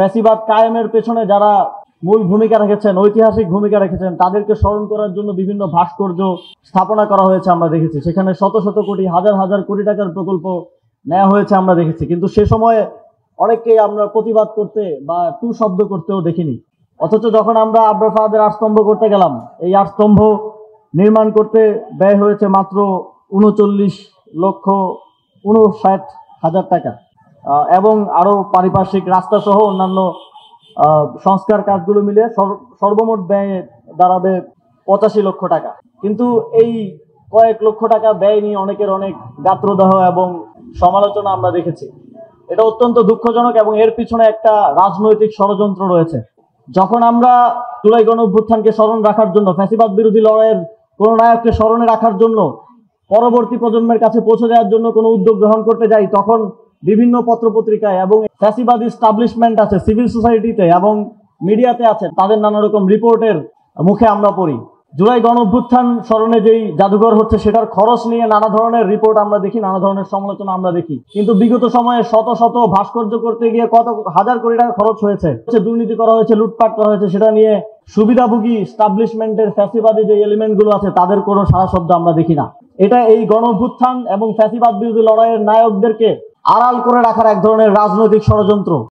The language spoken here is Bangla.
ফ্যাসিবাদ কায়েমের পেছনে যারা মূল ভূমিকা রেখেছেন, ঐতিহাসিক ভূমিকা রেখেছেন, তাদেরকে স্মরণ করার জন্য বিভিন্ন ভাস্কর্য স্থাপনা করা হয়েছে আমরা দেখেছি। সেখানে শত শত কোটি, হাজার হাজার কোটি টাকার প্রকল্প নেওয়া হয়েছে আমরা দেখেছি। কিন্তু সে সময়ে অনেককেই আমরা প্রতিবাদ করতে বা টু শব্দ করতেও দেখিনি। অথচ যখন আমরা আবরার ফাহাদের আট স্তম্ভ করতে গেলাম, এই আট স্তম্ভ নির্মাণ করতে ব্যয় হয়েছে মাত্র 39,59,000 টাকা, এবং আরো পারিপার্শ্বিক রাস্তা সহ অন্যান্য সংস্কার কাজগুলো মিলে সর্বমোট ব্যয় দাঁড়াবে 85 লক্ষ টাকা। কিন্তু এই কয়েক লক্ষ টাকা ব্যয় নিয়ে অনেকের অনেক গাত্রদাহ এবং সমালোচনা আমরা দেখেছি। এটা অত্যন্ত দুঃখজনক এবং এর পিছনে একটা রাজনৈতিক ষড়যন্ত্র রয়েছে। যখন আমরা জুলাই গণঅভ্যুত্থানকে স্মরণ রাখার জন্য, ফ্যাসিবাদ বিরোধী লড়াইয়ের কোন নায়ককে স্মরণে রাখার জন্য, পরবর্তী প্রজন্মের কাছে পৌঁছে দেওয়ার জন্য কোনো উদ্যোগ গ্রহণ করতে যাই, তখন বিভিন্ন পত্রপত্রিকায় এবং ফ্যাসিবাদ এস্টাবলিশমেন্ট আছে, সিভিল সোসাইটিতে এবং মিডিয়াতে আছে, তাদের নানা রকম রিপোর্টের মুখে আমরা পড়ি জুলাই গণঅভ্যুত্থান স্মরণে যেই জাদুঘর হচ্ছে সেটার খরচ নিয়ে নানা ধরনের রিপোর্ট আমরা দেখি, নানা ধরনের সমালোচনা আমরা দেখি। কিন্তু বিগত সময়ে শত শত ভাস্কর্য করতে গিয়ে কত হাজার কোটি টাকা খরচ হয়েছে, দুর্নীতি করা হয়েছে, লুটপাট করা হয়েছে, সেটা নিয়ে সুবিধাভোগী এস্টাবলিশমেন্টের ফ্যাসিবাদী যে এলিমেন্ট গুলো আছে তাদের কোনো সারা শব্দ আমরা দেখি না। এটা এই গণঅভ্যুত্থান এবং ফ্যাসিবাদ বিরোধী লড়াইয়ের নায়কদেরকে আড়াল করে রাখার এক ধরনের রাজনৈতিক ষড়যন্ত্র।